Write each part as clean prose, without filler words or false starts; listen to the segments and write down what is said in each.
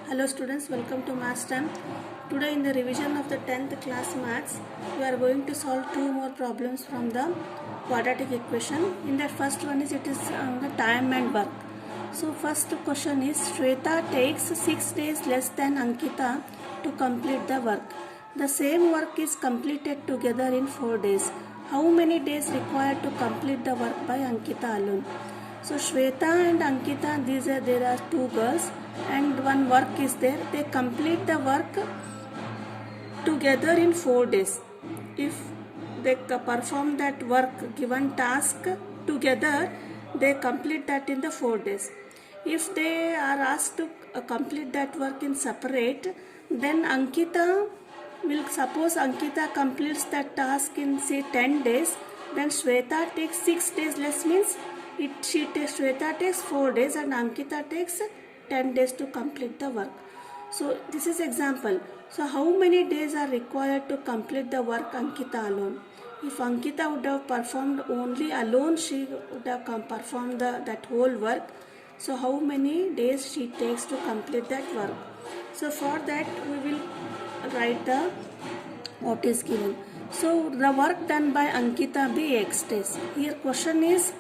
Hello students, welcome to Maths Time. Today in the revision of the 10th class Maths, we are going to solve two more problems from the quadratic equation. In that first one it is on the time and work. So first question is, Shweta takes 6 days less than Ankita to complete the work. The same work is completed together in 4 days. How many days required to complete the work by Ankita alone? So Shweta and Ankita, there are two girls and one work is there. They complete the work together in 4 days. If they perform that work, given task together, they complete that in the 4 days. If they are asked to complete that work in separate, then suppose Ankita completes that task in say 10 days, then Shweta takes 6 days less, means Shweta takes 4 days and Ankita takes 10 days to complete the work. So this is example. So how many days are required to complete the work Ankita alone? If Ankita would have performed only alone, she would have performed that whole work. So how many days she takes to complete that work? So for that we will write the what is given. So the work done by Ankita be X days. Here question is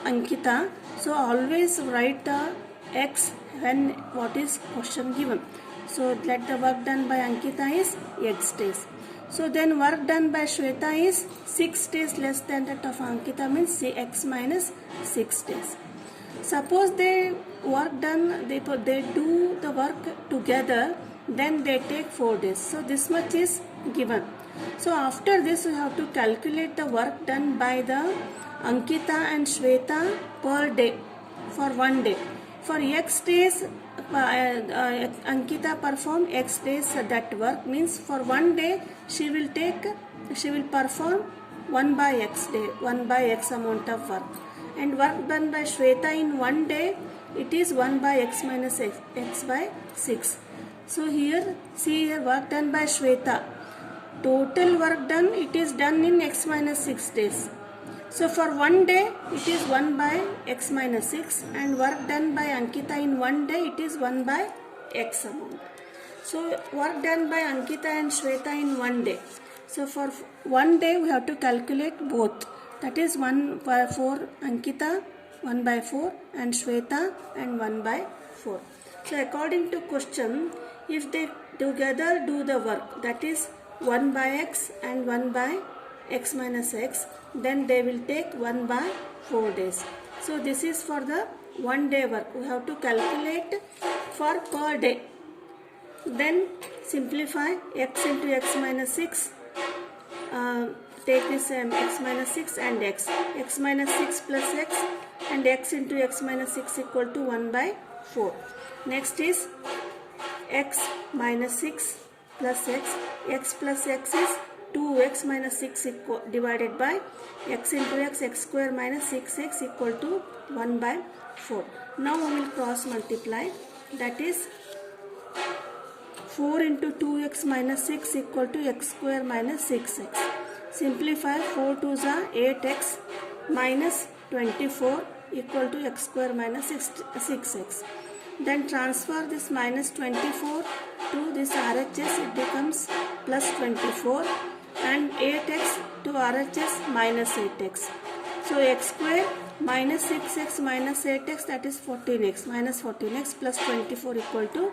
Ankita. So always write the X when what is question given. So let the work done by Ankita is X days. So then work done by Shweta is 6 days less than that of Ankita, means X minus 6 days. Suppose they do the work together, then they take 4 days. So this much is given. So after this we have to calculate the work done by the Ankita and Shweta per day for 1 day. For X days, Ankita perform X days that work, means for 1 day she will perform 1 by X day, 1 by X amount of work. And work done by Shweta in 1 day, it is 1 by X minus X by 6. So here, see here, work done by Shweta. Total work done, it is done in X minus 6 days. So for 1 day, it is 1 by X minus 6, and work done by Ankita in 1 day, it is 1 by X amount. So work done by Ankita and Shweta in 1 day. So for 1 day, we have to calculate both. That is 1 by 4 Ankita, 1 by 4, and Shweta, and 1 by 4. So according to question, if they together do the work, that is 1 by X and 1 by X minus X, then they will take 1 by 4 days. So this is for the 1 day work. We have to calculate for per day. Then simplify X into X minus 6. Take this X minus 6 and X. X minus 6 plus X and X into X minus 6 equal to 1 by 4. Next is X minus 6 plus X. X plus X is 2x minus 6 divided by x into x square minus 6x equal to 1 by 4. Now we will cross multiply, that is 4 into 2x minus 6 equal to x square minus 6x. Simplify 4 2s are 8x minus 24 equal to x square minus 6x. Then transfer this minus 24 to this RHS, it becomes plus 24, and 8x to RHS minus 8x. So x square minus 6x minus 8x, that is 14x, minus 14x plus 24 equal to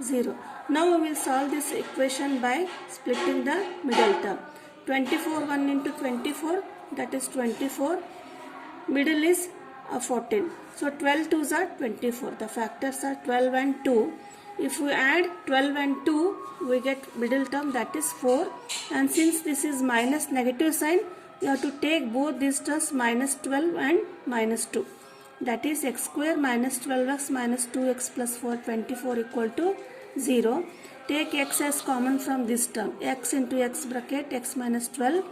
0. Now we will solve this equation by splitting the middle term. 24 1 into 24, that is 24. Middle is 14. So 12 2s are 24. The factors are 12 and 2. If we add 12 and 2, we get middle term, that is 4. And since this is minus negative sign, you have to take both these terms, minus 12 and minus 2. That is x square minus 12x minus 2x plus 4, 24 equal to 0. Take x as common from this term. X into x bracket, x minus 12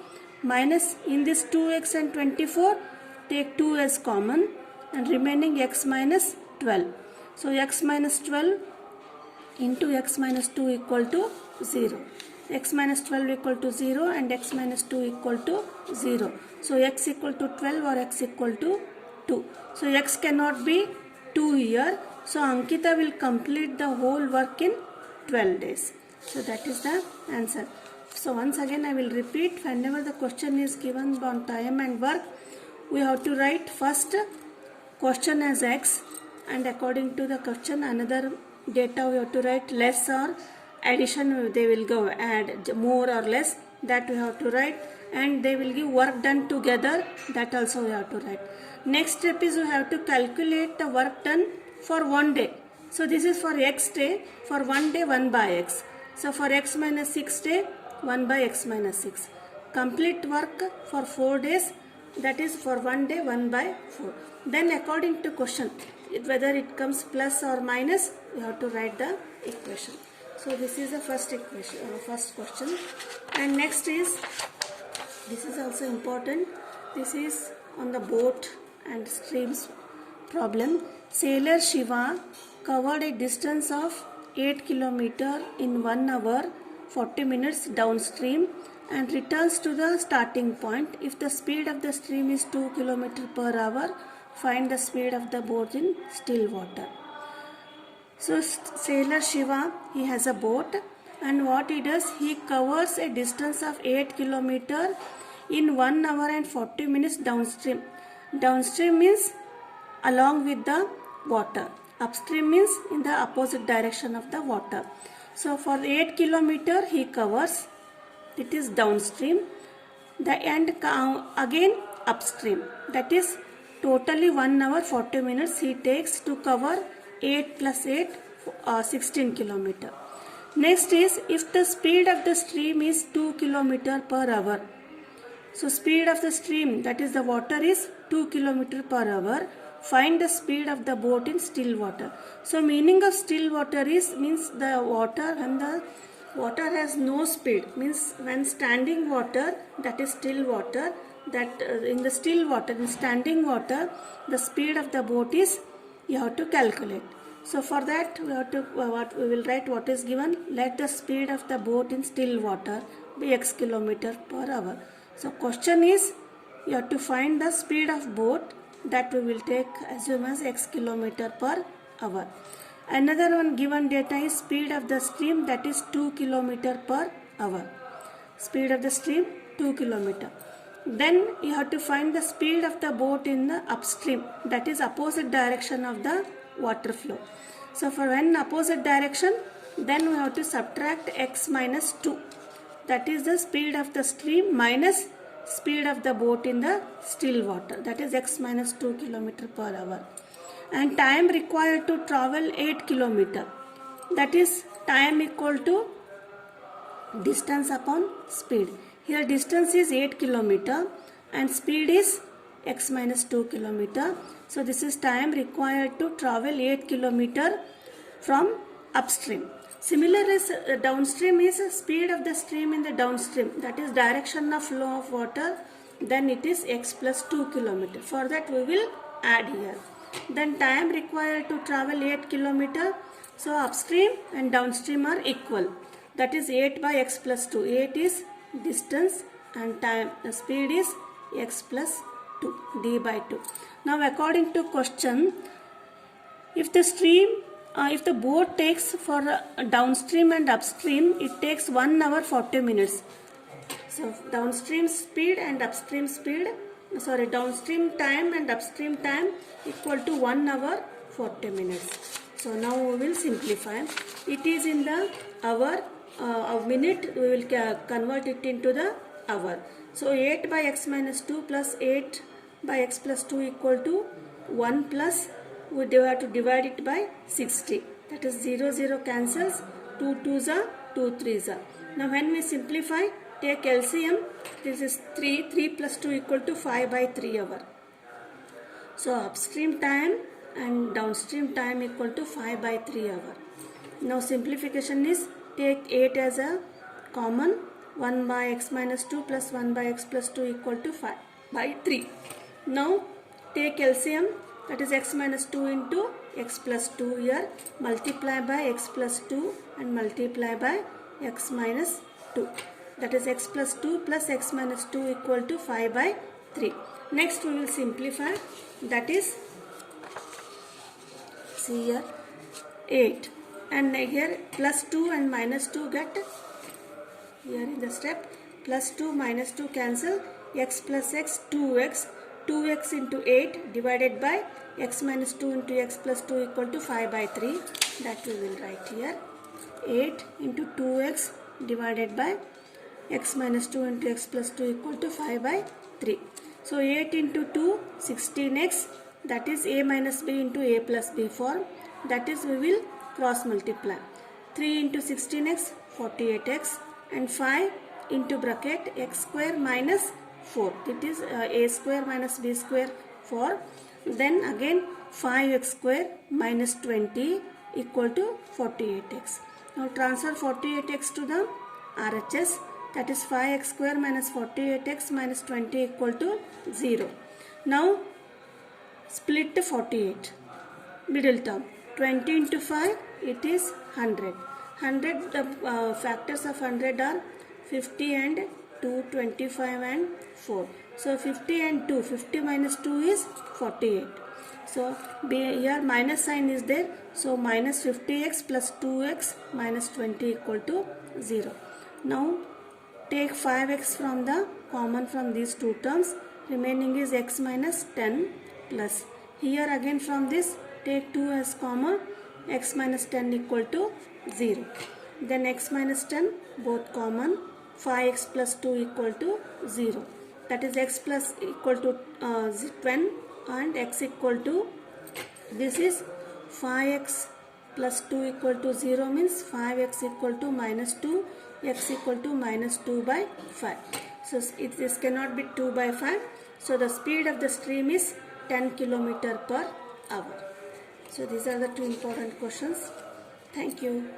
minus, in this 2x and 24, take 2 as common and remaining x minus 12. So x minus 12 into x minus 2 equal to 0. X minus 12 equal to 0 and x minus 2 equal to 0. So x equal to 12 or x equal to 2. So x cannot be 2 here. So Ankita will complete the whole work in 12 days. So that is the answer. So once again I will repeat, whenever the question is given on time and work, we have to write first question as x, and according to the question another data we have to write less or addition, they will go add more or less, that we have to write, and they will give work done together, that also we have to write. Next step is we have to calculate the work done for one day. So this is for x day, for one day 1 by x. So for x minus 6 day 1 by x minus 6. Complete work for 4 days, that is for one day 1 by 4. Then according to question, whether it comes plus or minus, we have to write the equation. So this is the first equation, first question. And next is, this is also important, this is on the boat and streams problem. Sailor Shiva covered a distance of 8 km in 1 hour 40 minutes downstream and returns to the starting point. If the speed of the stream is 2 km per hour, find the speed of the boat in still water. So Sailor Shiva, he has a boat, and what he does, he covers a distance of 8 km in 1 hour and 40 minutes downstream. Downstream means along with the water. Upstream means in the opposite direction of the water. So for 8 km he covers, it is downstream. The end again upstream. That is totally 1 hour 40 minutes he takes to cover 8 plus 8, 16 km. Next is, if the speed of the stream is 2 km per hour. So speed of the stream, that is the water, is 2 km per hour. Find the speed of the boat in still water. So meaning of still water is, means the water, when the water has no speed, means when standing water, that is still water, that in the still water, in standing water, the speed of the boat is, you have to calculate. So for that we have to, what we will write, what is given, let the speed of the boat in still water be x km per hour. So question is, you have to find the speed of boat, that we will take, assume as x km per hour. Another one given data is speed of the stream, that is 2 km per hour. Speed of the stream 2 km. Then you have to find the speed of the boat in the upstream, that is opposite direction of the water flow. So for when opposite direction, then we have to subtract x minus 2. That is the speed of the stream minus speed of the boat in the still water, that is x minus 2 km per hour. And time required to travel 8 km, that is time equal to distance upon speed. Here distance is 8 km and speed is x minus 2 km. So this is time required to travel 8 km from upstream. Similarly, downstream is speed of the stream in the downstream, that is direction of flow of water, then it is x plus 2 km. For that we will add here. Then time required to travel 8 km. So upstream and downstream are equal, that is 8 by x plus 2. 8 is distance and time, the speed is x plus 2, d by 2. Now according to question, if the stream, if the boat takes for downstream and upstream, it takes 1 hour 40 minutes. So downstream speed and upstream speed, sorry, downstream time and upstream time equal to 1 hour 40 minutes. So now we will simplify. It is in the hour, a minute, we will convert it into the hour. So 8 by x minus 2 plus 8 by x plus 2 equal to 1 plus, we have to divide it by 60. That is 0, 0 cancels, 2 2s are 2 3s are. Now when we simplify, take LCM, this is 3, 3 plus 2 equal to 5 by 3 hour. So upstream time and downstream time equal to 5 by 3 hour. Now simplification is, take 8 as a common, 1 by x minus 2 plus 1 by x plus 2 equal to 5 by 3. Now take LCM, that is x minus 2 into x plus 2 here, multiply by x plus 2 and multiply by x minus 2. That is x plus 2 plus x minus 2 equal to 5 by 3. Next we will simplify, that is, see here, 8, and here plus 2 and minus 2 get, here in the step plus 2 minus 2 cancel, x plus x 2x, 2x into 8 divided by x minus 2 into x plus 2 equal to 5 by 3, that we will write here. 8 into 2x divided by x minus 2 into x plus 2 equal to 5 by 3. So 8 into 2, 16x, that is a minus b into a plus b form, that is we will cross multiply. 3 into 16x, 48x, and 5 into bracket x square minus 4, it is a square minus b square 4, then again 5x square minus 20 equal to 48x. Now transfer 48x to the RHS, that is 5x square minus 48x minus 20 equal to 0. Now split 48, middle term, 20 into 5, it is 100. 100, the factors of 100 are 50 and 2, 25 and 4. So 50 and 2, 50 minus 2 is 48. So here minus sign is there. So minus 50x plus 2x minus 20 equal to 0. Now take 5x from the common from these two terms. Remaining is x minus 10 plus. Here again from this take 2 as common. X minus 10 equal to 0. Then x minus 10 both common. 5x plus 2 equal to 0. That is x plus equal to 10 and x equal to, this is 5x plus 2 equal to 0 means 5x equal to minus 2, x equal to minus 2 by 5. So this cannot be 2 by 5. So the speed of the stream is 10 km per hour. So these are the two important questions. Thank you.